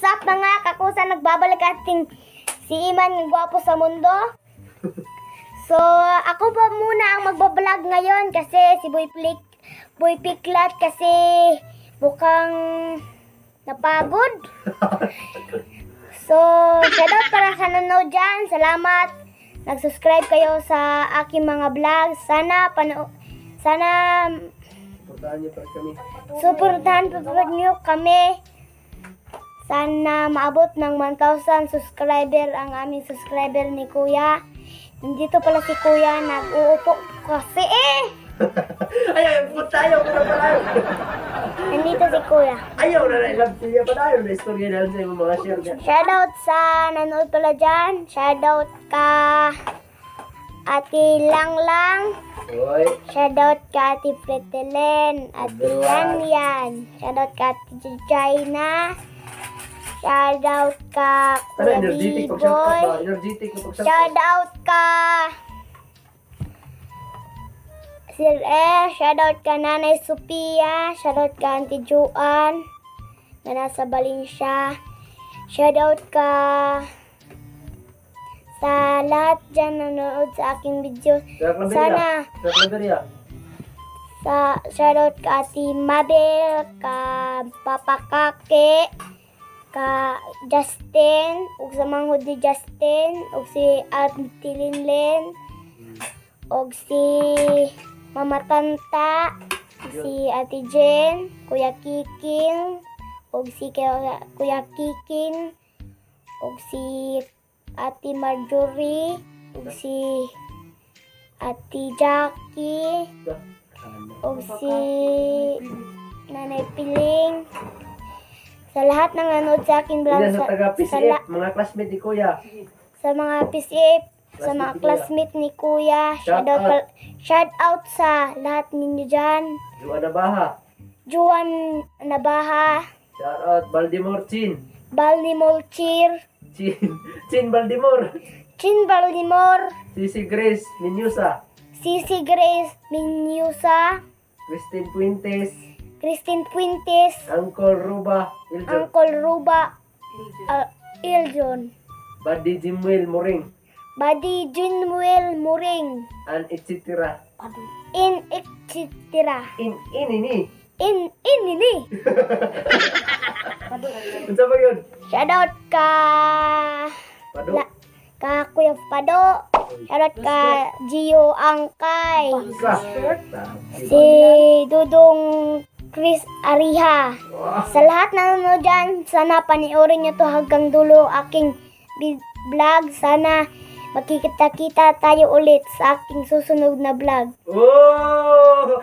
What's up mga kakusa, nagbabalik ating si Iman ng gwapo sa mundo. So, ako pa muna ang magbablog ngayon kasi si Boy Piklat kasi mukhang napagod. So, shoutout para sa nanonood dyan. Salamat. Nag-subscribe kayo sa aking mga vlog. Sana suportahan niyo kami. Sana maabot ng 1,000 subscriber ang aming subscriber ni Kuya. Nandito pala si Kuya, nag-uupo kasi Ayaw, tayo, muna pa tayo. Nandito si Kuya. Ayaw na lang, siya pa tayo. Na istorya na lang sa mga share dyan. Shoutout sa nanood pala dyan. Shoutout ka Ate Langlang. Hoy. Shoutout ka Ate Pretelen. Ate Yan. Shoutout ka Ate Jaina. Shoutout ka Kuya Energetic B-Boy. pag-shoutout. Energetic pag-shoutout. Shoutout ka Sir shoutout ka Nanay Sophia. Shoutout ka Auntie Juan na nasa Valencia. Shoutout ka sa lahat dyan nanonood sa aking video. Sana shoutout ka Ate Mabel, ka Papa Kake, ka Justin, ug sa mga hudi Justin, ug si Auntie Linlen, ug si Mama Tanta, si Ate Jen, Kuya Kiking, ug si Kuya Kiking, ug si Ate Marjorie, ug si Ate Jackie, ug si Nanay Piling. Sa lahat ng nanood sa akin vlog, Sa taga PCF, mga classmate ni Kuya. sa mga PCF, sa mga classmate ni Kuya, shout out sa lahat ninyo dyan. Juan Nabaha. Juan Nabaha, Shout out Baltimore Chin. Baltimore Cheer, Chin Baltimore. Chin Baltimore, Sisi Grace Minyusa. Sisi Grace Minyusa, Christine Puentes. Christine Puentes, Uncle Ruba Iljon. Uncle Ruba Iljon, Buddy Jimwell Moring. Buddy Junwell Muring, And etc. in etc. Ini. In ini. Unsa ba yun? Shoutout ka Pado. ka Kuya Pado. Shoutout ka Gio Angkay. Si Dudong Chris Ariha. Sa lahat na nanonood dyan, sana panoorin nyo to hanggang dulo aking vlog. Sana magkikita-kita tayo ulit sa aking susunod na vlog. Oh!